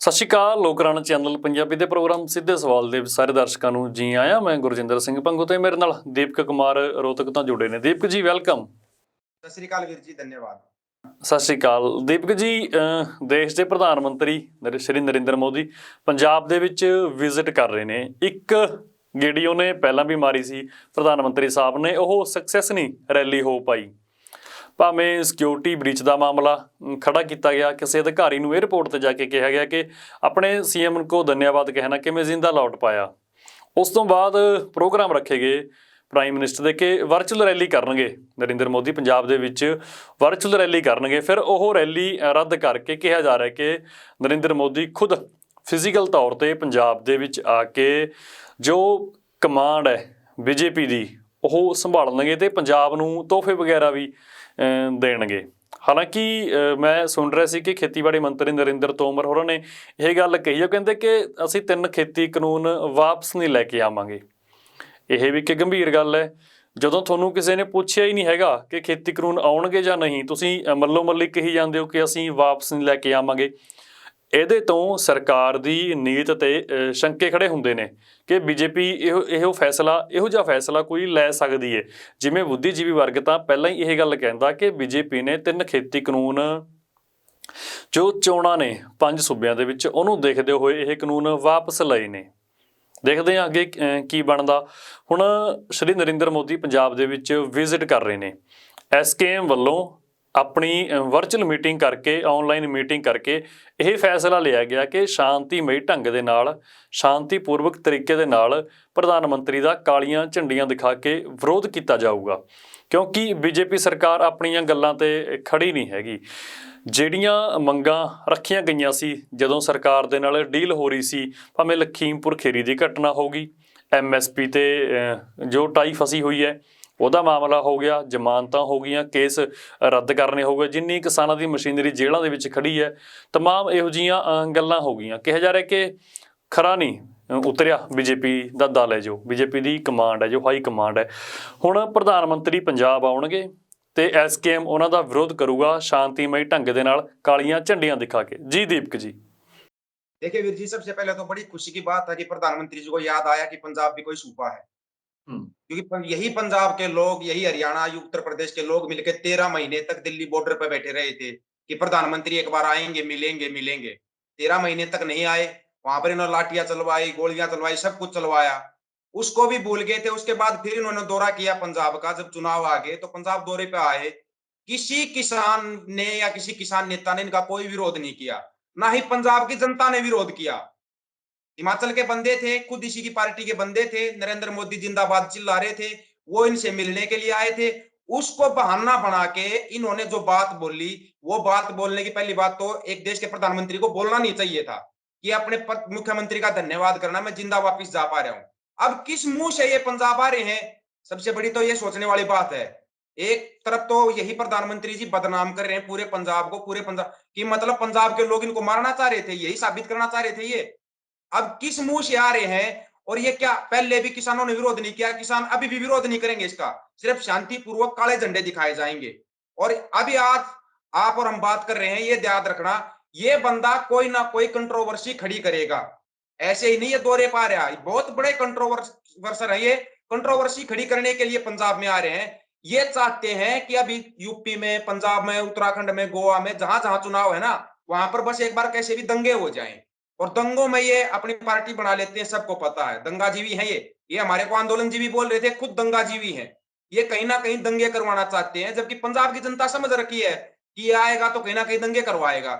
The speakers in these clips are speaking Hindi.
ਸਤਿ ਸ਼੍ਰੀ ਅਕਾਲ। ਲੋਕ ਰਾਣਾ ਚੈਨਲ ਪੰਜਾਬੀ ਦੇ ਪ੍ਰੋਗਰਾਮ ਸਿੱਧੇ ਸਵਾਲ ਦੇ ਸਾਰੇ ਦਰਸ਼ਕਾਂ ਨੂੰ ਜੀ ਆਇਆਂ। ਮੈਂ ਗੁਰਜਿੰਦਰ ਸਿੰਘ ਭੰਗੂ ਤੇ ਮੇਰੇ ਨਾਲ ਦੀਪਕ ਕੁਮਾਰ ਰੋਹਤਕ ਤੋਂ ਜੁੜੇ ਨੇ। ਦੀਪਕ ਜੀ ਵੈਲਕਮ। ਸਤਿ ਸ੍ਰੀ ਅਕਾਲ ਵੀਰ ਜੀ, ਧੰਨਵਾਦ। ਸਤਿ ਸ਼੍ਰੀ ਅਕਾਲ ਦੀਪਕ ਜੀ। ਦੇਸ਼ ਦੇ ਪ੍ਰਧਾਨ ਮੰਤਰੀ ਸ਼੍ਰੀ ਨਰਿੰਦਰ ਮੋਦੀ ਪੰਜਾਬ ਦੇ ਵਿੱਚ ਵਿਜ਼ਿਟ ਕਰ ਰਹੇ ਨੇ। ਇੱਕ ਗੇੜੀ ਉਹਨੇ ਪਹਿਲਾਂ ਵੀ ਮਾਰੀ ਸੀ ਪ੍ਰਧਾਨ ਮੰਤਰੀ ਸਾਹਿਬ ਨੇ, ਉਹ ਸਕਸੈਸ ਨਹੀਂ ਰੈਲੀ ਹੋ ਪਾਈ। ਭਾਵੇਂ ਸਿਕਿਉਰਿਟੀ ਬ੍ਰੀਚ ਦਾ ਮਾਮਲਾ ਖੜਾ ਕੀਤਾ ਗਿਆ, ਕਿਸੇ ਅਧਿਕਾਰੀ ਨੂੰ ਏਅਰਪੋਰਟ ਤੇ ਜਾ ਕੇ ਕਿਹਾ ਗਿਆ ਕਿ ਆਪਣੇ ਸੀਐਮ ਕੋ ਧੰਨਵਾਦ ਕਹਿਣਾ ਕਿਵੇਂ ਜ਼ਿੰਦਾ ਲੌਟ ਪਾਇਆ। ਉਸ ਤੋਂ ਬਾਅਦ ਪ੍ਰੋਗਰਾਮ ਰੱਖੇ ਗਏ ਪ੍ਰਾਈਮ ਮਿਨਿਸਟਰ ਦੇ ਕਿ ਵਰਚੁਅਲ ਰੈਲੀ ਕਰਨਗੇ ਨਰਿੰਦਰ ਮੋਦੀ ਪੰਜਾਬ ਦੇ ਵਿੱਚ, ਵਰਚੁਅਲ ਰੈਲੀ ਕਰਨਗੇ। ਫਿਰ ਉਹ ਰੈਲੀ ਰੱਦ ਕਰਕੇ ਕਿਹਾ ਜਾ ਰਿਹਾ ਕਿ ਨਰਿੰਦਰ ਮੋਦੀ ਖੁਦ ਫਿਜ਼ੀਕਲ ਤੌਰ ਤੇ ਪੰਜਾਬ ਦੇ ਵਿੱਚ ਆ ਕੇ ਜੋ ਕਮਾਂਡ ਹੈ ਬੀਜੇਪੀ ਦੀ ਉਹ ਸੰਭਾਲਣਗੇ ਤੇ ਪੰਜਾਬ ਨੂੰ ਤੋਹਫੇ ਵਗੈਰਾ ਵੀ ਦੇਣਗੇ। ਹਾਲਾਂਕਿ ਮੈਂ ਸੁਣ ਰਿਹਾ ਸੀ ਕਿ ਖੇਤੀਬਾੜੀ ਮੰਤਰੀ ਨਰਿੰਦਰ ਤੋਮਰ ਹੋਰਾਂ ਨੇ ਇਹ ਗੱਲ ਕਹੀ ਹੈ, ਕਹਿੰਦੇ ਕਿ ਅਸੀਂ 3 ਖੇਤੀ ਕਾਨੂੰਨ ਵਾਪਸ ਨਹੀਂ ਲੈ ਕੇ ਆਵਾਂਗੇ। ਇਹ ਵੀ ਇੱਕ ਗੰਭੀਰ ਗੱਲ ਹੈ। ਜਦੋਂ ਤੁਹਾਨੂੰ ਕਿਸੇ ਨੇ ਪੁੱਛਿਆ ਹੀ ਨਹੀਂ ਹੈਗਾ ਕਿ ਖੇਤੀ ਕਾਨੂੰਨ ਆਉਣਗੇ ਜਾਂ ਨਹੀਂ, ਤੁਸੀਂ ਮੱਲੋ ਮੱਲੀ ਕਹੀ ਜਾਂਦੇ ਹੋ ਕਿ ਅਸੀਂ ਵਾਪਸ ਨਹੀਂ ਲੈ ਕੇ ਆਵਾਂਗੇ। ਇਹਦੇ ਤੋਂ ਸਰਕਾਰ ਦੀ ਨੀਤ ਤੇ ਸ਼ੰਕੇ ਖੜੇ ਹੁੰਦੇ ਨੇ ਕਿ ਬੀਜੇਪੀ ਇਹੋ ਜਿਹਾ ਫੈਸਲਾ ਕੋਈ ਲੈ ਸਕਦੀ ਹੈ। ਜਿਵੇਂ ਬੁੱਧੀਜੀਵੀ ਵਰਗ ਤਾਂ ਪਹਿਲਾਂ ਹੀ ਇਹ ਗੱਲ ਕਹਿੰਦਾ ਕਿ ਬੀਜੇਪੀ ਨੇ 3 ਖੇਤੀ ਕਾਨੂੰਨ ਜੋ ਚੋਣਾਂ ਨੇ 5 ਸੂਬਿਆਂ ਦੇ ਵਿੱਚ, ਉਹਨੂੰ ਦੇਖਦੇ ਹੋਏ ਇਹ ਕਾਨੂੰਨ ਵਾਪਸ ਲਏ ਨੇ। ਦੇਖਦੇ ਹਾਂ ਅੱਗੇ ਕੀ ਬਣਦਾ। ਹੁਣ ਸ਼੍ਰੀ ਨਰਿੰਦਰ ਮੋਦੀ ਪੰਜਾਬ ਦੇ ਵਿੱਚ ਵਿਜ਼ਿਟ ਕਰ ਰਹੇ ਨੇ। SKM ਵੱਲੋਂ ਆਪਣੀ ਵਰਚੁਅਲ ਮੀਟਿੰਗ ਕਰਕੇ, ਆਨਲਾਈਨ ਮੀਟਿੰਗ ਕਰਕੇ ਇਹ ਫੈਸਲਾ ਲਿਆ ਗਿਆ ਕਿ ਸ਼ਾਂਤੀਮਈ ਢੰਗ ਦੇ ਨਾਲ, ਸ਼ਾਂਤੀਪੂਰਵਕ ਤਰੀਕੇ ਦੇ ਨਾਲ ਪ੍ਰਧਾਨ ਮੰਤਰੀ ਦਾ ਕਾਲੀਆਂ ਝੰਡੀਆਂ ਦਿਖਾ ਕੇ ਵਿਰੋਧ ਕੀਤਾ ਜਾਊਗਾ, ਕਿਉਂਕਿ ਬੀਜੇਪੀ ਸਰਕਾਰ ਆਪਣੀਆਂ ਗੱਲਾਂ ਤੇ ਖੜੀ ਨਹੀਂ ਹੈਗੀ। ਜਿਹੜੀਆਂ ਮੰਗਾਂ ਰੱਖੀਆਂ ਗਈਆਂ ਸੀ ਜਦੋਂ ਸਰਕਾਰ ਦੇ ਨਾਲ ਡੀਲ ਹੋ ਰਹੀ ਸੀ, ਭਾਵੇਂ ਲਖੀਮਪੁਰ ਖੀਰੀ ਦੀ ਘਟਨਾ ਹੋ ਗਈ, MSP ਤੇ ਜੋ ਟਾਈ ਫਸੀ ਹੋਈ ਹੈ ਉਹਦਾ ਮਾਮਲਾ ਹੋ ਗਿਆ, ਜ਼ਮਾਨਤਾਂ ਹੋ ਗਈਆਂ, ਕੇਸ ਰੱਦ ਕਰਨੇ ਹੋ ਗਏ, ਜਿੰਨੀ ਕਿਸਾਨਾਂ ਦੀ ਮਸ਼ੀਨਰੀ ਜੇਲ੍ਹਾਂ ਦੇ ਵਿੱਚ ਖੜੀ ਹੈ, ਤਮਾਮ ਇਹੋ ਜਿਹੀਆਂ ਗੱਲਾਂ ਹੋ ਗਈਆਂ। ਕਿਹਾ ਜਾ ਰਿਹਾ ਕਿ ਖਰਾ ਨਹੀਂ ਉਤਰਿਆ ਬੀਜੇਪੀ ਦਾ ਦਲ ਹੈ, ਜੋ ਬੀਜੇਪੀ ਦੀ ਕਮਾਂਡ ਹੈ, ਜੋ ਹਾਈ ਕਮਾਂਡ ਹੈ। ਹੁਣ ਪ੍ਰਧਾਨ ਮੰਤਰੀ ਪੰਜਾਬ ਆਉਣਗੇ ਤੇ SKM ਉਹਨਾਂ ਦਾ ਵਿਰੋਧ ਕਰੂਗਾ ਸ਼ਾਂਤੀਮਈ ਢੰਗ ਦੇ ਨਾਲ ਕਾਲੀਆਂ ਝੰਡੀਆਂ ਦਿਖਾ ਕੇ। ਜੀ ਦੀਪਕ जी। देखिए वीर जी, सबसे पहले तो बड़ी खुशी की बात है कि प्रधानमंत्री जी को याद आया कि पंजाब भी कोई सूबा है। क्योंकि यही पंजाब के लोग, यही हरियाणा, उत्तर प्रदेश के लोग मिलकर 13 महीने तक दिल्ली बॉर्डर पर बैठे रहे थे कि प्रधानमंत्री एक बार आएंगे, मिलेंगे मिलेंगे। 13 महीने तक नहीं आए। वहां पर इन्होंने लाठियां चलवाई, गोलियां चलवाई, सब कुछ चलवाया। उसको भी भूल गए थे। उसके बाद फिर इन्होंने दौरा किया पंजाब का। जब चुनाव आ गए तो पंजाब दौरे पे आए। किसी किसान ने या किसी किसान नेता ने इनका कोई विरोध नहीं किया, ना ही पंजाब की जनता ने विरोध किया। हिमाचल के बंदे थे, खुद इसी की पार्टी के बंदे थे, नरेंद्र मोदी जिंदाबाद चिल्ला रहे थे, वो इनसे मिलने के लिए आए थे। उसको बहाना बना के इन्होंने जो बात बोली, वो बात बोलने की पहली बात तो एक देश के प्रधानमंत्री को बोलना नहीं चाहिए था कि अपने मुख्यमंत्री का धन्यवाद करना, मैं जिंदा वापिस जा पा रहा हूं। अब किस मुंह से ये पंजाब आ रहे हैं, सबसे बड़ी तो ये सोचने वाली बात है। एक तरफ तो यही प्रधानमंत्री जी बदनाम कर रहे हैं पूरे पंजाब को, पूरे पंजाब की मतलब पंजाब के लोग इनको मारना चाह रहे थे, यही साबित करना चाह रहे थे ये। अब किस मुंह से आ रहे हैं। और ये क्या पहले भी किसानों ने विरोध नहीं किया, किसान अभी भी विरोध नहीं करेंगे इसका, सिर्फ शांतिपूर्वक काले झंडे दिखाए जाएंगे। और अभी आज आप और हम बात कर रहे हैं, ये याद रखना, ये बंदा कोई ना कोई कंट्रोवर्सी खड़ी करेगा। ऐसे ही नहीं ये दौरे पा रहा है, बहुत बड़े कंट्रोवर्सर है ये। कंट्रोवर्सी खड़ी करने के लिए पंजाब में आ रहे हैं। ये चाहते हैं कि अभी यूपी में, पंजाब में, उत्तराखंड में, गोवा में, जहां जहां चुनाव है ना, वहां पर बस एक बार कैसे भी दंगे हो जाएं। और दंगों में ये अपनी पार्टी बना लेते हैं, सबको पता है। दंगाजीवी है ये हमारे को आंदोलनजीवी बोल रहे थे, खुद दंगाजीवी है। ये कहीं ना कहीं दंगे करवाना चाहते हैं, जबकि पंजाब की जनता समझ रखी है कि ये आएगा तो कहीं ना कहीं दंगे करवाएगा।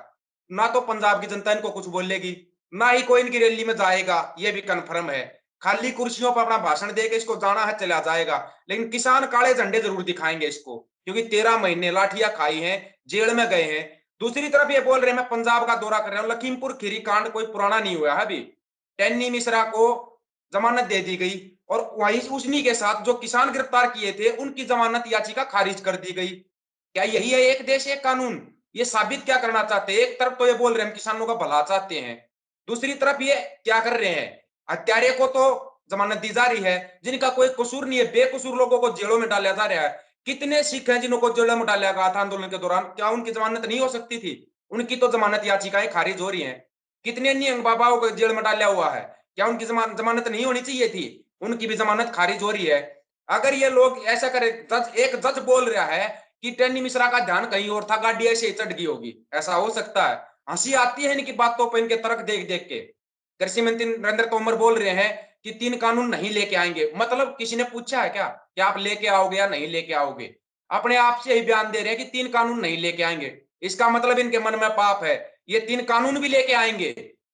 ना तो पंजाब की जनता इनको कुछ बोलेगी, ना ही कोई इनकी रैली में जाएगा, ये भी कन्फर्म है। खाली कुर्सियों पर अपना भाषण देके इसको जाना है, चला जाएगा। लेकिन किसान काले झंडे जरूर दिखाएंगे इसको, क्योंकि 13 महीने लाठियां खाई हैं, जेल में गए हैं। दूसरी तरफ ये बोल रहे हैं मैं पंजाब का दौरा कर रहा हूं। लखीमपुर खीरी कांड कोई पुराना नहीं हुआ है। अभी टैनी मिश्रा को जमानत दे दी गई और वहीं उन्हीं के साथ जो किसान गिरफ्तार किए थे उनकी जमानत याचिका खारिज कर दी गई। क्या यही है एक देश एक कानून? ये साबित क्या करना चाहते हैं? एक तरफ तो ये बोल रहे हैं हम किसानों का भला चाहते हैं, दूसरी तरफ ये क्या कर रहे हैं, हत्यारे को तो जमानत दी जा रही है, जिनका कोई कसूर नहीं है, बेकसूर लोगों को जेलों में डाला जा रहा है। कितने सिख हैं जिनको जेलों में डाला गया था आंदोलन के दौरान, क्या उनकी जमानत नहीं हो सकती थी? उनकी तो जमानत याचिकाएं खारिज हो रही हैं। कितने निहंग बाबाओं को जेल में डाला हुआ है, क्या उनकी जमानत नहीं होनी चाहिए थी? उनकी भी जमानत खारिज हो रही है। अगर ये लोग ऐसा करे, एक जज बोल रहा है कि टैनी मिश्रा का ध्यान कहीं और था, गाड़ी ऐसे ही चढ़ गई होगी, ऐसा हो सकता है? हंसी आती है इनकी बातों पर, इनके तर्क देख देख के। कृषि मंत्री नरेंद्र तोमर बोल रहे हैं कि 3 कानून नहीं लेके आएंगे। मतलब किसी ने पूछा है क्या कि आप लेके आओगे या नहीं लेके आओगे? अपने आप से ही बयान दे रहे हैं कि 3 कानून नहीं लेके आएंगे। इसका मतलब इनके मन में पाप है, ये 3 कानून भी लेके आएंगे।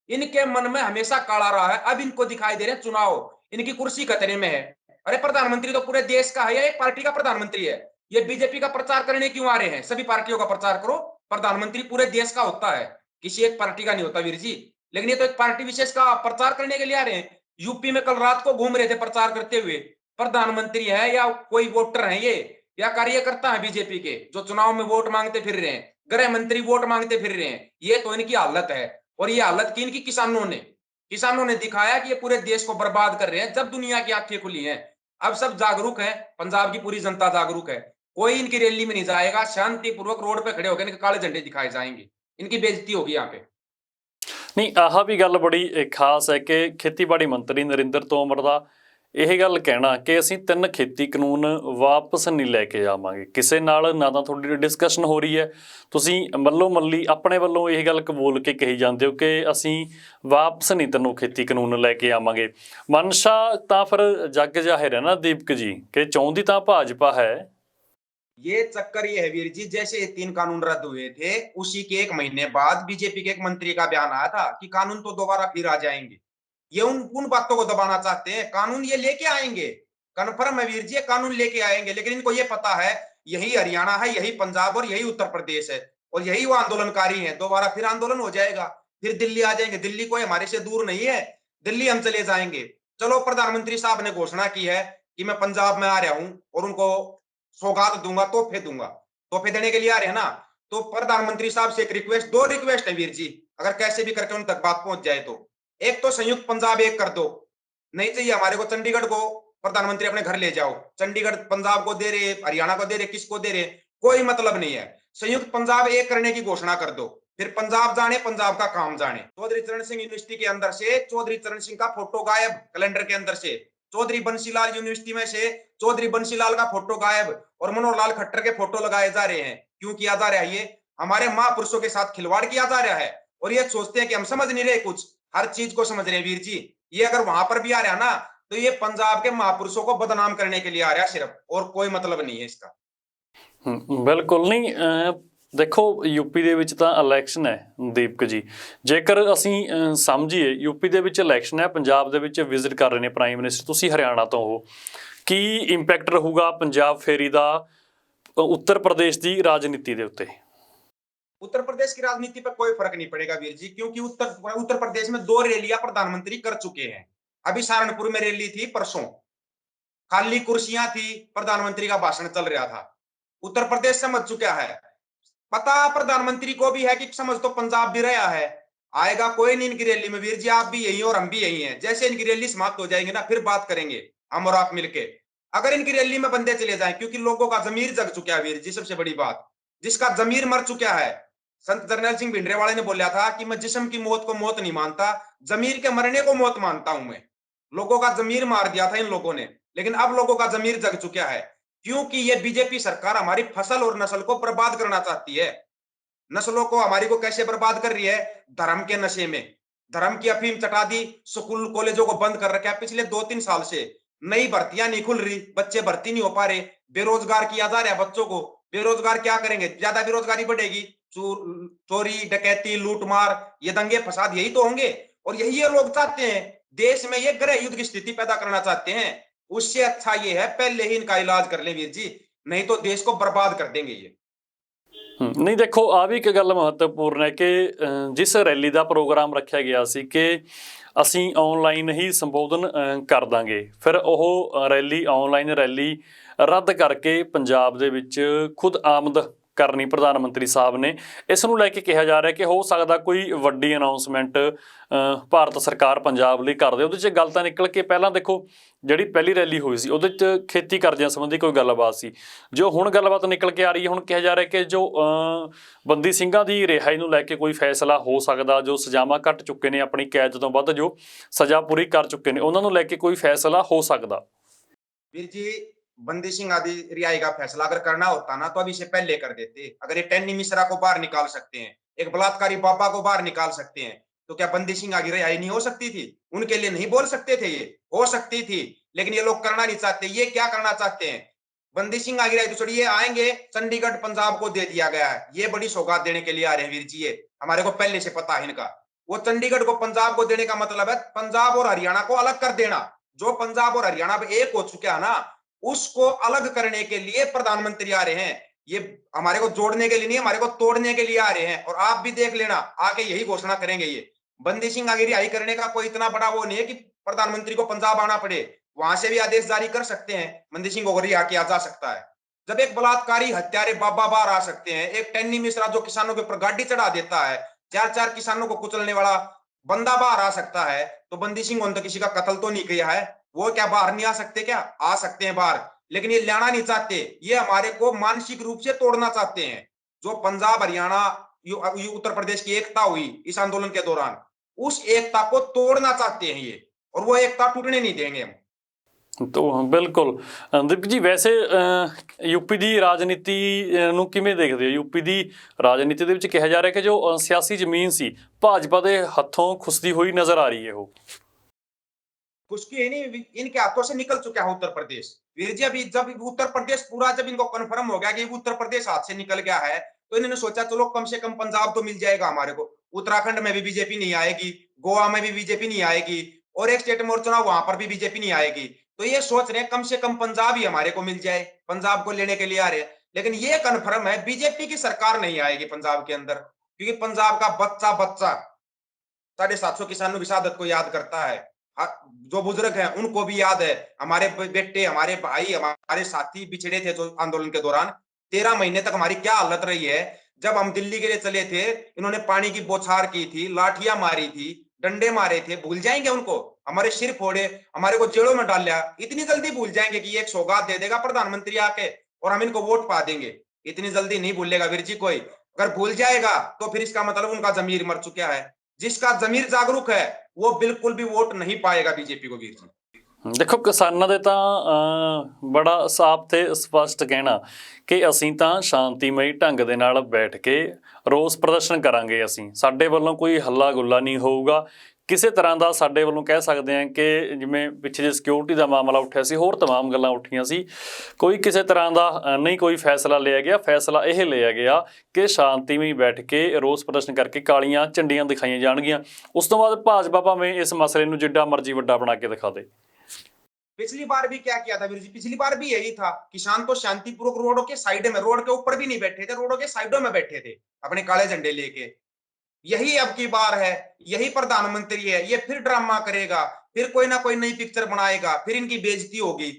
इनके मन में हमेशा काला रहा है, अब इनको दिखाई दे रहे हैं चुनाव, इनकी कुर्सी खतरे में है। अरे प्रधानमंत्री तो पूरे देश का है या एक पार्टी का प्रधानमंत्री है? ये बीजेपी का प्रचार करने क्यों आ रहे हैं? सभी पार्टियों का प्रचार करो, प्रधानमंत्री पूरे देश का होता है, किसी एक पार्टी का नहीं होता वीर जी। लेकिन ये तो एक पार्टी विशेष का प्रचार करने के लिए आ रहे हैं। यूपी में कल रात को घूम रहे थे प्रचार करते हुए। प्रधानमंत्री है या कोई वोटर है ये, या कार्यकर्ता है बीजेपी के जो चुनाव में वोट मांगते फिर रहे हैं, गृह मंत्री वोट मांगते फिर रहे हैं? ये तो इनकी हालत है। और ये हालत की इनकी किसानों ने दिखाया कि ये पूरे देश को बर्बाद कर रहे हैं। जब दुनिया की आंखें खुली हैं, अब सब जागरूक है, पंजाब की पूरी जनता जागरूक है। कोई इनकी रैली में नहीं जाएगा, शांतिपूर्वक रोड पे खड़े होकर इनके काले झंडे दिखाए जाएंगे, इनकी बेइज्जती होगी यहाँ पे। ਨਹੀਂ ਆਹ ਵੀ ਗੱਲ ਬੜੀ ਖਾਸ ਹੈ ਕਿ ਖੇਤੀਬਾੜੀ ਮੰਤਰੀ ਨਰਿੰਦਰ ਤੋਮਰ ਦਾ ਇਹ ਗੱਲ ਕਹਿਣਾ ਕਿ ਅਸੀਂ 3 ਖੇਤੀ ਕਾਨੂੰਨ ਵਾਪਸ ਨਹੀਂ ਲੈ ਕੇ ਆਵਾਂਗੇ। ਕਿਸੇ ਨਾਲ ਨਾ ਤਾਂ ਤੁਹਾਡੀ ਡਿਸਕਸ਼ਨ ਹੋ ਰਹੀ ਹੈ, ਤੁਸੀਂ ਮੱਲੋ ਮੱਲੀ ਆਪਣੇ ਵੱਲੋਂ ਇਹ ਗੱਲ ਕਬੂਲ ਕੇ ਕਹੀ ਜਾਂਦੇ ਹੋ ਕਿ ਅਸੀਂ ਵਾਪਸ ਨਹੀਂ 3 ਖੇਤੀ ਕਾਨੂੰਨ ਲੈ ਕੇ ਆਵਾਂਗੇ। ਮਨਸ਼ਾ ਤਾਂ ਫਿਰ ਜੱਗ ਜ਼ਾਹਿਰ ਹੈ ਨਾ ਦੀਪਕ ਜੀ ਕਿ ਚਾਹੁੰਦੀ ਤਾਂ ਭਾਜਪਾ ਹੈ। ये चक्कर ये है वीर जी, जैसे ये 3 कानून रद्द हुए थे, उसी के 1 महीने बाद बीजेपी के एक मंत्री का बयान आया था कि कानून तो दोबारा फिर आ जाएंगे। ये उन बातों को दबाना चाहते हैं। कानून ये लेके आएंगे, कन्फर्म है वीर जी, कानून लेके आएंगे। लेकिन इनको ये पता है यही हरियाणा है, यही पंजाब और यही उत्तर प्रदेश है, और यही वो आंदोलनकारी है। दोबारा फिर आंदोलन हो जाएगा, फिर दिल्ली आ जाएंगे। दिल्ली कोई हमारे से दूर नहीं है, दिल्ली हम चले जाएंगे। चलो, प्रधानमंत्री साहब ने घोषणा की है कि मैं पंजाब में आ रहा हूं और उनको सौगात दूंगा, तोहफे दूंगा। तोहफे देने के लिए आ रहे हैं ना, तो प्रधानमंत्री साहब से एक रिक्वेस्ट, 2 रिक्वेस्ट है वीर जी, अगर कैसे भी करके उन तक बात पहुंच जाए तो। एक तो संयुक्त पंजाब एक कर दो, नहीं चाहिए हमारे को चंडीगढ़ को प्रधानमंत्री अपने घर ले जाओ। चंडीगढ़ पंजाब को दे रहे, हरियाणा को दे रहे, किसको दे रहे, कोई मतलब नहीं है। संयुक्त पंजाब एक करने की घोषणा कर दो, फिर पंजाब जाने, पंजाब का काम जाने। चौधरी चरण सिंह यूनिवर्सिटी के अंदर से चौधरी चरण सिंह का फोटो गायब, कैलेंडर के अंदर से। चौधरी बंसीलाल यूनिवर्सिटी में से चौधरी बंसीलाल का फोटो गायब, और मनोहर लाल खट्टर के फोटो लगाए जा रहे हैं। क्यों किया जा रहा है? ये हमारे महापुरुषों के साथ खिलवाड़ किया जा रहा है, और ये सोचते हैं कि हम समझ नहीं रहे, कुछ हर चीज को समझ रहे हैं वीर जी। ये अगर वहां पर भी आ रहा है ना, तो ये पंजाब के महापुरुषों को बदनाम करने के लिए आ रहा है सिर्फ, और कोई मतलब नहीं है इसका। ਬਿਲਕੁਲ ਨਹੀਂ। ਦੇਖੋ ਯੂਪੀ ਦੇ ਵਿੱਚ ਤਾਂ ਇਲੈਕਸ਼ਨ ਹੈ ਦੀਪਕ ਜੀ। ਜੇਕਰ ਅਸੀਂ ਸਮਝੀਏ ਯੂਪੀ ਦੇ ਵਿੱਚ ਇਲੈਕਸ਼ਨ ਹੈ, ਪੰਜਾਬ ਦੇ ਵਿੱਚ ਵਿਜ਼ਿਟ ਕਰ ਰਹੇ ਨੇ ਪ੍ਰਾਈਮ ਮਿਨਿਸਟਰ, ਤੁਸੀਂ ਹਰਿਆਣਾ ਤੋਂ ਹੋ, ਕੀ ਇੰਪੈਕਟ ਰਹੂਗਾ ਪੰਜਾਬ ਫੇਰੀ ਦਾ उत्तर प्रदेश की राजनीति के उत्ते? उत्तर प्रदेश की राजनीति पर कोई फर्क नहीं पड़ेगा वीर जी, क्योंकि उत्तर प्रदेश में 2 रैलियां प्रधानमंत्री कर चुके हैं। अभी सहारनपुर में रैली थी परसों, खाली कुर्सियां थी, प्रधानमंत्री का भाषण चल रहा था। उत्तर प्रदेश समझ चुका है, पता प्रधानमंत्री को भी है कि समझ तो पंजाब भी रहा है। आएगा कोई नहीं इनकी रैली में वीर जी, आप भी यही और हम भी यही हैं। जैसे इनकी रैली समाप्त हो जाएगी ना, फिर बात करेंगे हम और आप मिलके। अगर इनकी रैली में बंदे चले जाएं, क्योंकि लोगों का जमीर जग चुका है वीर जी, सबसे बड़ी बात, जिसका जमीर मर चुका है। संत जरनैल सिंह भिंडरेवाले ने बोला था कि मैं जिस्म की मौत को मौत नहीं मानता, जमीर के मरने को मौत मानता हूं मैं। लोगों का जमीर मार दिया था इन लोगों ने, लेकिन अब लोगों का जमीर जग चुका है, क्योंकि ये बीजेपी सरकार हमारी फसल और नस्ल को बर्बाद करना चाहती है। नस्लों को हमारी को कैसे बर्बाद कर रही है? धर्म के नशे में, धर्म की अफीम चटा दी, स्कूल कॉलेजों को बंद कर रखा है पिछले 2-3 साल से। नई भर्तियां नहीं खुल रही, बच्चे भर्ती नहीं हो पा रहे, बेरोजगार किया जा रहा है बच्चों को। बेरोजगार क्या करेंगे? ज्यादा बेरोजगारी बढ़ेगी, चोरी डकैती लूटमार, ये दंगे फसाद यही तो होंगे। और यही ये लोग चाहते हैं, देश में ये गृह युद्ध की स्थिति पैदा करना चाहते हैं। उससे अच्छा ये है पहले ही इनका इलाज कर ले वीर जी, नहीं तो देश को बर्बाद कर देंगे ये। नहीं देखो आ भी एक गल महत्वपूर्ण है कि जिस रैली का प्रोग्राम रखा गया सी कि ਅਸੀਂ ऑनलाइन ही संबोधन कर ਦਾਂਗੇ, ਫਿਰ ਉਹ ਰੈਲੀ ऑनलाइन रैली ਰੱਦ ਕਰਕੇ ਪੰਜਾਬ ਦੇ ਵਿੱਚ ਖੁਦ ਆਮਦ ਕਰਨੀ ਪ੍ਰਧਾਨ ਮੰਤਰੀ ਸਾਹਿਬ ਨੇ। ਇਸ ਨੂੰ ਲੈ ਕੇ ਕਿਹਾ ਜਾ ਰਿਹਾ ਕਿ ਹੋ ਸਕਦਾ ਕੋਈ ਵੱਡੀ ਅਨਾਉਂਸਮੈਂਟ ਭਾਰਤ ਸਰਕਾਰ ਪੰਜਾਬ ਲਈ ਕਰਦੇ। ਉਹਦੇ 'ਚ ਗੱਲ ਤਾਂ ਨਿਕਲ ਕੇ ਪਹਿਲਾਂ ਦੇਖੋ ਜਿਹੜੀ ਪਹਿਲੀ ਰੈਲੀ ਹੋਈ ਸੀ ਉਹਦੇ 'ਚ ਖੇਤੀ ਕਰਜ਼ਿਆਂ ਸੰਬੰਧੀ ਕੋਈ ਗੱਲਬਾਤ ਸੀ। ਜੋ ਹੁਣ ਗੱਲਬਾਤ ਨਿਕਲ ਕੇ ਆ ਰਹੀ ਹੈ, ਹੁਣ ਕਿਹਾ ਜਾ ਰਿਹਾ ਕਿ ਜੋ ਬੰਦੀ ਸਿੰਘਾਂ ਦੀ ਰਿਹਾਈ ਨੂੰ ਲੈ ਕੇ ਕੋਈ ਫੈਸਲਾ ਹੋ ਸਕਦਾ, ਜੋ ਸਜ਼ਾਵਾਂ ਕੱਟ ਚੁੱਕੇ ਨੇ, ਆਪਣੀ ਕੈਦ ਤੋਂ ਵੱਧ ਜੋ ਸਜ਼ਾ ਪੂਰੀ ਕਰ ਚੁੱਕੇ ਨੇ, ਉਹਨਾਂ ਨੂੰ ਲੈ ਕੇ ਕੋਈ ਫੈਸਲਾ ਹੋ ਸਕਦਾ। वीर जी, बंदी सिंह आदि रिहाई का फैसला अगर करना होता ना तो अभी से पहले कर देते। अगर ये टैनी मिश्रा को बाहर निकाल सकते हैं, एक बलात्कारी बाबा को बाहर निकाल सकते हैं, तो क्या बंदी सिंह आगे रिहाई नहीं हो सकती थी? उनके लिए नहीं बोल सकते थे? ये हो सकती थी, लेकिन ये लोग करना नहीं चाहते। ये क्या करना चाहते हैं? बंदी सिंह आगे रिहाई तो छोड़िए, आएंगे चंडीगढ़ पंजाब को दे दिया गया है, ये बड़ी सौगात देने के लिए आ रहे हैं वीर जी। ये हमारे को पहले से पता है इनका। वो चंडीगढ़ को पंजाब को देने का मतलब है पंजाब और हरियाणा को अलग कर देना। जो पंजाब और हरियाणा एक हो चुका है ना, उसको अलग करने के लिए प्रधानमंत्री आ रहे हैं। ये हमारे को जोड़ने के लिए नहीं, हमारे को तोड़ने के लिए आ रहे हैं। और आप भी देख लेना, आके यही घोषणा करेंगे। ये बंदी सिंह आगे रिहाई करने का कोई इतना बड़ा वो नहीं है कि प्रधानमंत्री को पंजाब आना पड़े, वहां से भी आदेश जारी कर सकते हैं, बंदी सिंह को रिहा किया जा सकता है। जब एक बलात्कारी हत्यारे बाबा बाहर आ सकते हैं, एक टैनी मिश्रा जो किसानों के ऊपर गाड़ी चढ़ा देता है, 4-4 किसानों को कुचलने वाला बंदा बाहर आ सकता है, तो बंदी सिंह तो किसी का कत्ल तो नहीं किया है, वो क्या बाहर नहीं आ सकते? क्या आ सकते हैं बाहर, लेकिन ये लाना नहीं चाहते। ये हमारे को मानसिक रूप से तोड़ना चाहते हैं। जो पंजाब हरियाणा उत्तर प्रदेश की एकता हुई इस आंदोलन के दौरान, उस एकता को तोड़ना चाहते हैं ये, और वो एकता टूटने नहीं देंगे हम। तो बिल्कुल ਦੀਪਕ ਜੀ, ਵੈਸੇ ਯੂਪੀ ਦੀ ਰਾਜਨੀਤੀ ਨੂੰ ਕਿਵੇਂ ਦੇਖਦੇ ਹੋ? ਯੂਪੀ ਦੀ ਰਾਜਨੀਤੀ ਦੇ ਵਿੱਚ ਕਿਹਾ ਜਾ ਰਿਹਾ ਕਿ ਜੋ ਸਿਆਸੀ ਜ਼ਮੀਨ ਸੀ ਭਾਜਪਾ ਦੇ ਹੱਥੋਂ ਖੁਸਦੀ ਹੋਈ ਨਜ਼ਰ ਆ ਰਹੀ ਹੈ। ਉਹ खुशकी है नहीं, इनके हाथों से निकल चुका है उत्तर प्रदेश। वीर जी, अभी जब उत्तर प्रदेश पूरा जब इनको कन्फर्म हो गया कि उत्तर प्रदेश हाथ से निकल गया है, तो इन्होंने सोचा चलो कम से कम पंजाब तो मिल जाएगा हमारे को, उत्तराखंड में भी बीजेपी नहीं आएगी, गोवा में भी बीजेपी नहीं आएगी, और एक स्टेट मोर्चा चुनाव वहां पर भी बीजेपी नहीं आएगी। तो ये सोच रहे हैं कम से कम पंजाब ही हमारे को मिल जाए, पंजाब को लेने के लिए आ रहे हैं। लेकिन ये कन्फर्म है बीजेपी की सरकार नहीं आएगी पंजाब के अंदर, क्योंकि पंजाब का बच्चा बच्चा 750 किसानों की शहादत को याद करता है। जो बुजुर्ग हैं उनको भी याद है, हमारे बेटे, हमारे भाई, हमारे साथी बिछड़े थे जो आंदोलन के दौरान। 13 महीने तक हमारी क्या हालत रही है। जब हम दिल्ली के लिए चले थे, इन्होंने पानी की बौछार की थी, लाठियां मारी थी, डंडे मारे थे, भूल जाएंगे उनको? हमारे सिर फोड़े, हमारे को जेलों में डाल लिया, इतनी जल्दी भूल जाएंगे कि ये एक सौगात दे देगा प्रधानमंत्री आके और हम इनको वोट पा देंगे? इतनी जल्दी नहीं भूलेगा वीर जी कोई। अगर भूल जाएगा तो फिर इसका मतलब उनका जमीर मर चुका है। जिसका जमीर जागरूक है वो बिल्कुल भी वोट नहीं पाएगा बीजेपी को। वीर जी ਦੇਖੋ, ਕਿਸਾਨਾਂ ਦੇ ਤਾਂ ਬੜਾ ਸਾਫ਼ ਤੇ ਸਪਸ਼ਟ ਕਹਿਣਾ ਕਿ ਅਸੀਂ ਤਾਂ ਸ਼ਾਂਤੀਮਈ ਢੰਗ ਦੇ ਨਾਲ ਬੈਠ ਕੇ ਰੋਸ ਪ੍ਰਦਰਸ਼ਨ ਕਰਾਂਗੇ। ਅਸੀਂ, ਸਾਡੇ ਵੱਲੋਂ ਕੋਈ ਹੱਲਾ ਗੁੱਲਾ ਨਹੀਂ ਹੋਊਗਾ ਕਿਸੇ ਤਰ੍ਹਾਂ ਦਾ। ਸਾਡੇ ਵੱਲੋਂ ਕਹਿ ਸਕਦੇ ਹਾਂ ਕਿ ਜਿਵੇਂ ਪਿੱਛੇ ਜੇ ਸਿਕਿਉਰਿਟੀ ਦਾ ਮਾਮਲਾ ਉੱਠਿਆ ਸੀ, ਹੋਰ ਤਮਾਮ ਗੱਲਾਂ ਉੱਠੀਆਂ ਸੀ, ਕੋਈ ਕਿਸੇ ਤਰ੍ਹਾਂ ਦਾ ਨਹੀਂ ਕੋਈ ਫੈਸਲਾ ਲਿਆ ਗਿਆ। ਫੈਸਲਾ ਇਹ ਲਿਆ ਗਿਆ ਕਿ ਸ਼ਾਂਤੀਮਈ ਬੈਠ ਕੇ ਰੋਸ ਪ੍ਰਦਰਸ਼ਨ ਕਰਕੇ ਕਾਲੀਆਂ ਝੰਡੀਆਂ ਦਿਖਾਈਆਂ ਜਾਣਗੀਆਂ। ਉਸ ਤੋਂ ਬਾਅਦ ਭਾਜਪਾ ਭਾਵੇਂ ਇਸ ਮਸਲੇ ਨੂੰ ਜਿੱਡਾ ਮਰਜ਼ੀ ਵੱਡਾ ਬਣਾ ਕੇ ਦਿਖਾ ਦੇ। पिछली बार भी क्या किया था वीर जी? पिछली बार भी यही था, किसान तो शांतिपूर्वक रोडों के साइड में, रोड के ऊपर भी नहीं बैठे थे, रोडों के साइडों में बैठे थे अपने काले झंडे लेके। यही अब की बार है, यही प्रधानमंत्री है, ये फिर ड्रामा करेगा, फिर कोई ना कोई नई पिक्चर बनाएगा, फिर इनकी बेइज्जती होगी।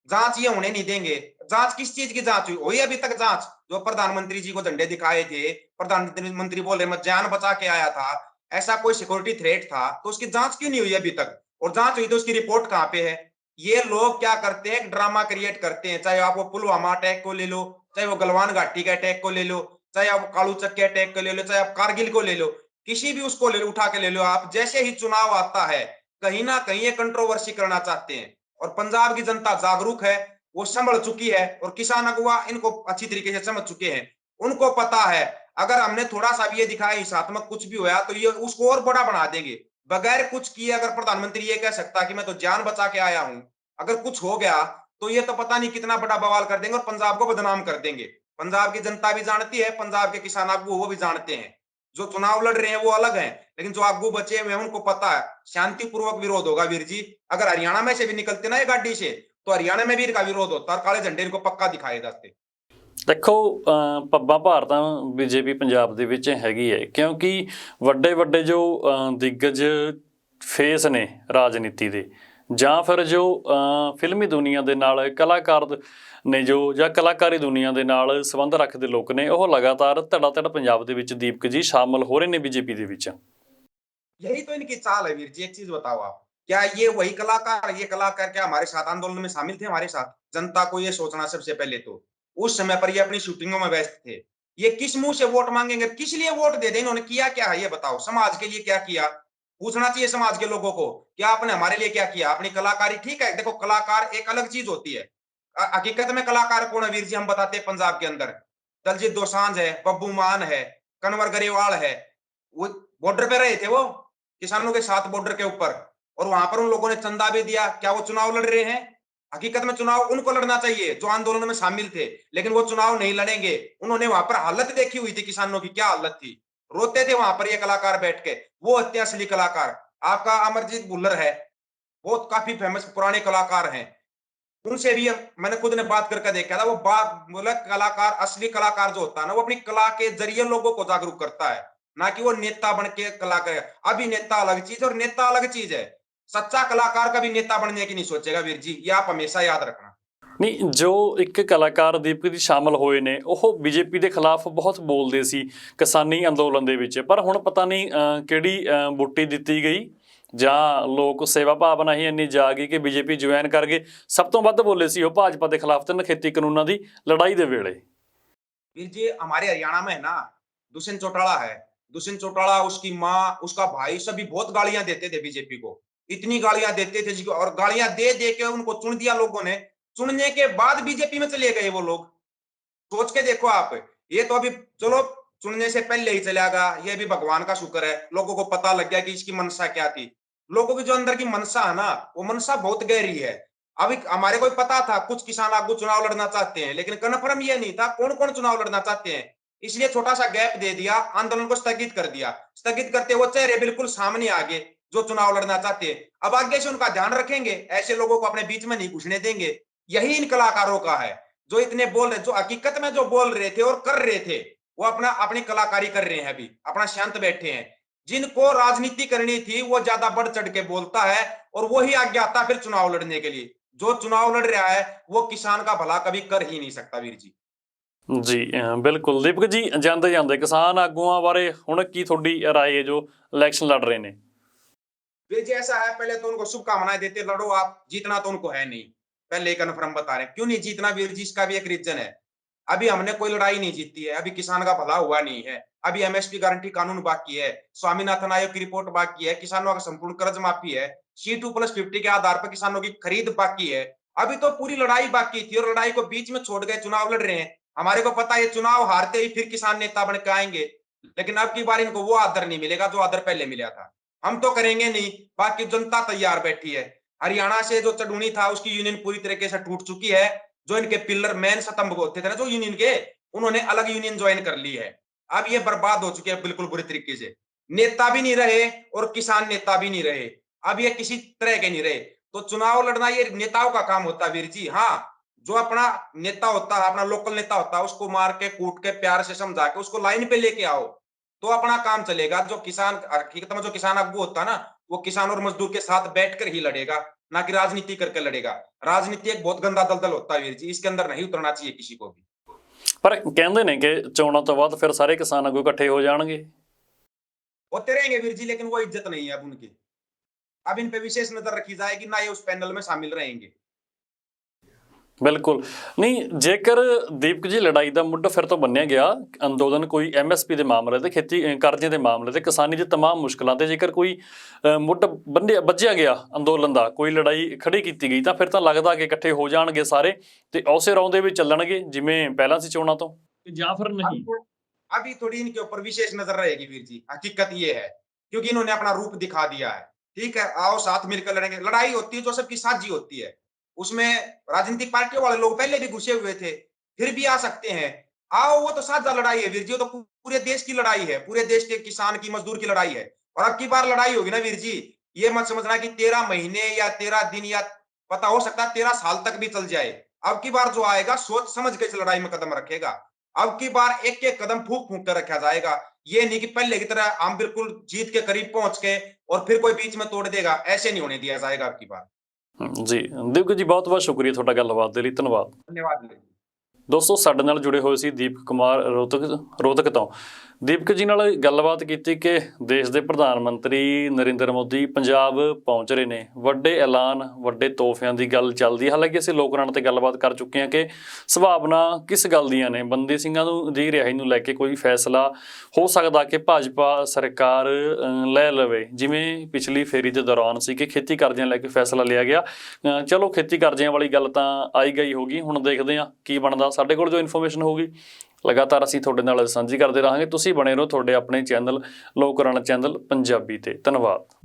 जांच ये होने नहीं देंगे। जांच किस चीज की जांच हुई अभी तक? जांच जो प्रधानमंत्री जी को झंडे दिखाए थे, प्रधानमंत्री बोल रहे मैं जान बचा के आया था, ऐसा कोई सिक्योरिटी थ्रेट था, तो उसकी जांच क्यों नहीं हुई अभी तक? और जांच हुई तो उसकी रिपोर्ट कहां पे है? ये लोग क्या करते हैं, ड्रामा क्रिएट करते हैं। चाहे आप वो पुलवामा अटैक को ले लो, चाहे वो गलवान घाटी के अटैक को ले लो, चाहे आप कालू चक के अटैक को ले लो, चाहे आप कारगिल को ले लो, किसी भी उसको ले उठा के ले लो आप। जैसे ही चुनाव आता है कहीं ना कहीं ये कंट्रोवर्सी करना चाहते हैं। और पंजाब की जनता जागरूक है, वो संभल चुकी है, और किसान अगुवा इनको अच्छी तरीके से समझ चुके हैं। उनको पता है अगर हमने थोड़ा सा भी ये दिखाया हिंसात्मक कुछ भी हुआ तो ये उसको और बड़ा बना देंगे। बगैर कुछ किए अगर प्रधानमंत्री ये कह सकता कि मैं तो जान बचा के आया हूं, अगर कुछ हो गया तो ये तो पता नहीं कितना बड़ा बवाल कर देंगे और पंजाब को बदनाम कर देंगे। पंजाब की जनता भी जानती है, पंजाब के किसान आगू वो भी जानते हैं। जो चुनाव लड़ रहे हैं वो अलग हैं, लेकिन जो आगू बचे हुए हैं उनको पता है शांतिपूर्वक विरोध होगा। वीर जी, अगर हरियाणा में से भी निकलते ना ये गाड़ी से, तो हरियाणा में भी इनका विरोध होता और काले झंडे इनको पक्का दिखाए जाते। ਦੇਖੋ, ਪੱਬਾਂ ਭਾਰ ਤਾਂ ਬੀਜੇਪੀ ਪੰਜਾਬ ਦੇ ਵਿੱਚ ਹੈਗੀ ਹੈ, ਕਿਉਂਕਿ ਵੱਡੇ ਵੱਡੇ ਜੋ ਦਿੱਗਜ ਫੇਸ ਨੇ ਰਾਜਨੀਤੀ ਦੇ, ਜਾਂ ਫਿਰ ਜੋ ਫਿਲਮੀ ਦੁਨੀਆ ਦੇ ਨਾਲ ਕਲਾਕਾਰ ਨੇ ਜੋ ਜਾਂ ਕਲਾਕਾਰੀ ਦੁਨੀਆ ਦੇ ਨਾਲ ਸੰਬੰਧ ਰੱਖਦੇ ਲੋਕ ਨੇ ਉਹ ਲਗਾਤਾਰ ਧੜਾ ਧੜ ਪੰਜਾਬ ਦੇ ਵਿੱਚ ਦੀਪਕ ਜੀ ਸ਼ਾਮਲ ਹੋ ਰਹੇ ਨੇ ਬੀਜੇਪੀ ਦੇ ਵਿੱਚ। यही तो इनकी चाल है वीर जी। एक चीज बताओ आप, क्या ये कलाकार क्या हमारे साथ आंदोलन में शामिल थे? हमारे साथ जनता को ये सोचना सबसे पहले तो, उस समय पर ये अपनी शूटिंगों में व्यस्त थे। ये किस मुंह से वोट मांगेंगे? किस लिए वोट दे दें? इन्होंने किया क्या है ये बताओ? समाज के लिए क्या किया? पूछना चाहिए समाज के लोगों को, क्या आपने हमारे लिए क्या किया? अपनी कलाकारी ठीक है, देखो कलाकार एक अलग चीज होती है। हकीकत में कलाकार कौन है वीर जी? हम बताते हैं पंजाब के अंदर दलजीत दोसांझ है, बब्बू मान है, कन्वर गरेवाल है। वो बॉर्डर पे रहे थे, वो किसानों के साथ बॉर्डर के ऊपर, और वहां पर उन लोगों ने चंदा भी दिया। क्या वो चुनाव लड़ रहे हैं? हकीकत में चुनाव उनको लड़ना चाहिए जो आंदोलन में शामिल थे, लेकिन वो चुनाव नहीं लड़ेंगे। उन्होंने वहां पर हालत देखी हुई थी किसानों की, क्या हालत थी, रोते थे वहां पर ये कलाकार बैठ के। वो होते हैं असली कलाकार। आपका अमरजीत भुल्लर है, बहुत काफी फेमस पुराने कलाकार हैं, उनसे भी मैंने खुद ने बात करके देखा था। वो बात बोला, कलाकार, असली कलाकार जो होता है ना, वो अपनी कला के जरिए लोगों को जागरूक करता है, ना कि वो नेता बन के कला करे। अभिनेता अलग चीज और नेता अलग चीज है। सच्चा कलाकार कभी नेता बनने की नहीं सोचेगा वीर जी, ये आप हमेशा याद रखना। ਨਹੀਂ, ਜੋ ਇੱਕ ਕਲਾਕਾਰ ਦੀਪਕ ਜੀ ਸ਼ਾਮਲ ਹੋਏ ਨੇ ਉਹ ਬੀਜੇਪੀ ਦੇ ਖਿਲਾਫ ਬਹੁਤ ਬੋਲਦੇ ਸੀ ਕਿਸਾਨੀ ਅੰਦੋਲਨ ਦੇ ਵਿੱਚ, ਪਰ ਹੁਣ ਪਤਾ ਨਹੀਂ ਕਿਹੜੀ ਬੁੱਟੀ ਦਿੱਤੀ ਗਈ ਜਾਂ ਲੋਕ ਸੇਵਾ ਭਾਵਨਾ ਹੀ ਇੰਨੀ ਜਾ ਗਈ ਕਿ ਬੀਜੇਪੀ ਜੁਆਇਨ ਕਰ ਗਏ। ਸਭ ਤੋਂ ਵੱਧ ਬੋਲੇ ਸੀ ਉਹ ਭਾਜਪਾ ਦੇ ਖਿਲਾਫ ਤੇ ਖੇਤੀ ਕਾਨੂੰਨਾਂ ਦੀ ਲੜਾਈ ਦੇ ਵੇਲੇ। वीर जी हमारे हरियाणा में है ना, दुष्यंत चौटाला है। दुष्यंत चौटाला, उसकी माँ, उसका भाई, सभी बहुत गालियां देते थे बीजेपी को। इतनी गालियां देते थे और गालियां दे दे के उनको चुन दिया लोगों ने। चुनने के बाद बीजेपी में चले गए वो लोग। सोच के देखो आप। ये तो अभी चलो चुनने से पहले ही चला गया, ये भी भगवान का शुक्र है, लोगों को पता लग गया कि इसकी मनसा क्या थी। लोगों की जो अंदर की मनसा है ना, वो मनसा बहुत गहरी है। अभी हमारे को पता था कुछ किसान आगू चुनाव लड़ना चाहते हैं, लेकिन कन्फर्म ये नहीं था कौन कौन चुनाव लड़ना चाहते हैं। इसलिए छोटा सा गैप दे दिया, आंदोलन को स्थगित कर दिया। स्थगित करते वो चेहरे बिल्कुल सामने आ गए जो चुनाव लड़ना चाहते हैं। अब आगे से उनका ध्यान रखेंगे, ऐसे लोगों को अपने बीच में नहीं घुसने देंगे। यही इन कलाकारों का है, जो इतने बोल रहे, जो हकीकत में जो बोल रहे थे और कर रहे थे, वो अपना अपनी कलाकारी कर रहे हैं, अभी अपना शांत बैठे हैं। जिनको राजनीति करनी थी वो ज्यादा बढ़ चढ़ के बोलता है, और वो ही आगे आता फिर चुनाव लड़ने के लिए। जो चुनाव लड़ रहा है वो किसान का भला कभी कर ही नहीं सकता वीर जी। ਜੀ ਬਿਲਕੁਲ ਦੀਪਕ ਜੀ, ਜਾਂਦੇ ਜਾਂਦੇ ਕਿਸਾਨ ਆਗੂਆਂ ਬਾਰੇ ਹੁਣ ਕੀ ਤੁਹਾਡੀ ਰਾਏ ਹੈ ਜੋ ਇਲੈਕਸ਼ਨ ਲੜ ਰਹੇ ਨੇ? वीर जी ऐसा है, पहले तो उनको शुभकामनाएं देते, लड़ो आप, जीतना तो उनको है नहीं, पहले कन्फर्म बता रहे हैं। क्यों नहीं जीतना वीर जी? इसका भी एक रीजन है। अभी हमने कोई लड़ाई नहीं जीती है, अभी किसान का भला हुआ नहीं है। अभी एमएसपी गारंटी कानून बाकी है, स्वामीनाथन आयोग की रिपोर्ट बाकी है, किसानों का संपूर्ण कर्ज माफी है, C2+50 के आधार पर किसानों की खरीद बाकी है। अभी तो पूरी लड़ाई बाकी थी, और लड़ाई को बीच में छोड़ गए, चुनाव लड़ रहे हैं। हमारे को पता है चुनाव हारते ही फिर किसान नेता बन के आएंगे, लेकिन अब की बार इनको वो आदर नहीं मिलेगा जो आदर पहले मिला था। हम तो करेंगे नहीं, बाकी जनता तैयार बैठी है। हरियाणा से जो चडूनी था उसकी यूनियन पूरी तरीके से टूट चुकी है। जो इनके पिलर मेन स्तंभ होते थे ना जो यूनियन के, उन्होंने अलग यूनियन ज्वाइन कर ली है। अब ये बर्बाद हो चुके हैं बिल्कुल बुरी तरीके से। नेता भी नहीं रहे और किसान नेता भी नहीं रहे, अब ये किसी तरह के नहीं रहे। तो चुनाव लड़ना ये नेताओं का काम होता है वीर जी। हाँ, जो अपना नेता होता है, अपना लोकल नेता होता है, उसको मार के कूट के प्यार से समझा के उसको लाइन पे लेके आओ, तो अपना काम चलेगा। जो किसान, हकीकत में जो किसान आगू होता है ना, वो किसान और मजदूर के साथ बैठकर ही लड़ेगा, ना कि राजनीति करके लड़ेगा। राजनीति एक बहुत गंदा दलदल होता है वीर जी, इसके अंदर नहीं उतरना चाहिए किसी को भी। ਪਰ ਕਹਿੰਦੇ ਨੇ ਕਿ ਚੋਣਾਂ ਤੋਂ ਬਾਅਦ ਫਿਰ ਸਾਰੇ ਕਿਸਾਨ ਆਗੂ ਇਕੱਠੇ ਹੋ ਜਾਣਗੇ। होते रहेंगे वीर जी, लेकिन वो इज्जत नहीं है अब उनकी। अब इन पे विशेष नजर रखी जाएगी, ना ये उस पैनल में शामिल रहेंगे। ਬਿਲਕੁਲ ਨਹੀਂ, ਜੇਕਰ ਦੀਪਕ ਜੀ ਲੜਾਈ ਦਾ ਮੁੱਢ ਫਿਰ ਤੋਂ ਬੰਨਿਆ ਗਿਆ ਅੰਦੋਲਨ ਕੋਈ ਐਮਐਸਪੀ ਦੇ ਮਾਮਲੇ ਤੇ ਖੇਤੀ ਕਰਜ਼ੇ ਦੇ ਮਾਮਲੇ ਤੇ ਕਿਸਾਨੀ ਦੀ तमाम ਮੁਸ਼ਕਲਾਂ ਤੇ ਜੇਕਰ ਕੋਈ ਮੁੱਢ ਵੱਜਿਆ ਗਿਆ ਅੰਦੋਲਨ ਦਾ, ਕੋਈ ਲੜਾਈ ਖੜੀ ਕੀਤੀ ਗਈ ਤਾਂ ਫਿਰ ਤਾਂ ਲੱਗਦਾ ਕਿ ਇਕੱਠੇ ਹੋ ਜਾਣਗੇ ਸਾਰੇ ਤੇ ਉਸੇ ਰੌਂ ਦੇ ਵਿੱਚ ਚੱਲਣਗੇ ਜਿਵੇਂ ਪਹਿਲਾਂ ਸੀ ਚੋਣਾਂ ਤੋਂ, ਜਾਂ ਫਿਰ ਨਹੀਂ? अभी थोड़ी इनके ऊपर विशेष नजर रहेगी वीर जी, हकीकत ये है, क्योंकि इन्होंने अपना रूप दिखा दिया है। ठीक है, आओ साथ मिलकर लड़ेंगे। लड़ाई होती है जो सबकी साझी होती है, उसमें राजनीतिक पार्टियों वाले लोग पहले भी घुसे हुए थे, फिर भी आ सकते हैं। आओ, वो तो साझा लड़ाई है वीर जी, वो तो पूरे देश की लड़ाई है, पूरे देश के किसान की, मजदूर की लड़ाई है। और अब की बार लड़ाई होगी ना वीर जी, ये मत समझना कि 13 महीने या 13 दिन, या पता हो सकता है 13 साल तक भी चल जाए। अब की बार जो आएगा सोच समझ के इस लड़ाई में कदम रखेगा। अब की बार एक एक कदम फूक फूक कर रखा जाएगा। ये नहीं कि पहले की तरह हम बिल्कुल जीत के करीब पहुंच के और फिर कोई बीच में तोड़ देगा, ऐसे नहीं होने दिया जाएगा अब की बार। ਜੀ ਦੀਪਕ ਜੀ ਬਹੁਤ ਬਹੁਤ ਸ਼ੁਕਰੀਆ ਤੁਹਾਡਾ ਗੱਲਬਾਤ ਦੇ ਲਈ, ਧੰਨਵਾਦ। धन्यवाद। ਦੋਸਤੋ ਸਾਡੇ ਨਾਲ ਜੁੜੇ ਹੋਏ ਸੀ ਦੀਪਕ ਕੁਮਾਰ ਰੋਹਤਕ ਤੋਂ। ਦੀਪਕ ਜੀ ਨਾਲ ਗੱਲਬਾਤ ਕੀਤੀ ਕਿ ਦੇਸ਼ ਦੇ ਪ੍ਰਧਾਨ ਮੰਤਰੀ ਨਰਿੰਦਰ ਮੋਦੀ ਪੰਜਾਬ ਪਹੁੰਚ ਰਹੇ ਨੇ, ਵੱਡੇ ਐਲਾਨ ਵੱਡੇ ਤੋਹਫਿਆਂ ਦੀ ਗੱਲ ਚੱਲਦੀ ਹੈ। ਹਾਲਾਂਕਿ ਅਸੀਂ ਲੋਕ ਰਾਣ ਤੇ ਗੱਲਬਾਤ ਕਰ ਚੁੱਕੇ ਹਾਂ ਕਿ ਸੰਭਾਵਨਾ ਕਿਸ ਗੱਲ ਦੀਆਂ ਨੇ, ਬੰਦੀ ਸਿੰਘਾਂ ਨੂੰ ਦੀ ਰਿਹਾਈ ਨੂੰ ਲੈ ਕੇ ਕੋਈ ਫੈਸਲਾ ਹੋ ਸਕਦਾ ਕਿ ਭਾਜਪਾ ਸਰਕਾਰ ਲੈ ਲਵੇ, ਜਿਵੇਂ ਪਿਛਲੀ ਫੇਰੀ ਦੇ ਦੌਰਾਨ ਸੀ ਕਿ ਖੇਤੀ ਕਰਜ਼ਿਆਂ ਲੈ ਕੇ ਫੈਸਲਾ ਲਿਆ ਗਿਆ। ਚਲੋ ਖੇਤੀ ਕਰਜ਼ਿਆਂ ਵਾਲੀ ਗੱਲ ਤਾਂ ਆਈ ਗਈ ਹੋਗੀ, ਹੁਣ ਦੇਖਦੇ ਹਾਂ ਕੀ ਬਣਦਾ। ਸਾਡੇ ਕੋਲ ਜੋ ਇਨਫੋਰਮੇਸ਼ਨ ਹੋਊਗੀ ਲਗਾਤਾਰ ਅਸੀਂ ਤੁਹਾਡੇ ਨਾਲ ਸਾਂਝੀ ਕਰਦੇ ਰਹਾਂਗੇ। ਤੁਸੀਂ ਬਣੇ ਰਹੋ ਤੁਹਾਡੇ ਆਪਣੇ ਚੈਨਲ ਲੋਕ ਰਾਣਾ ਚੈਨਲ ਪੰਜਾਬੀ ਤੇ। ਧੰਨਵਾਦ।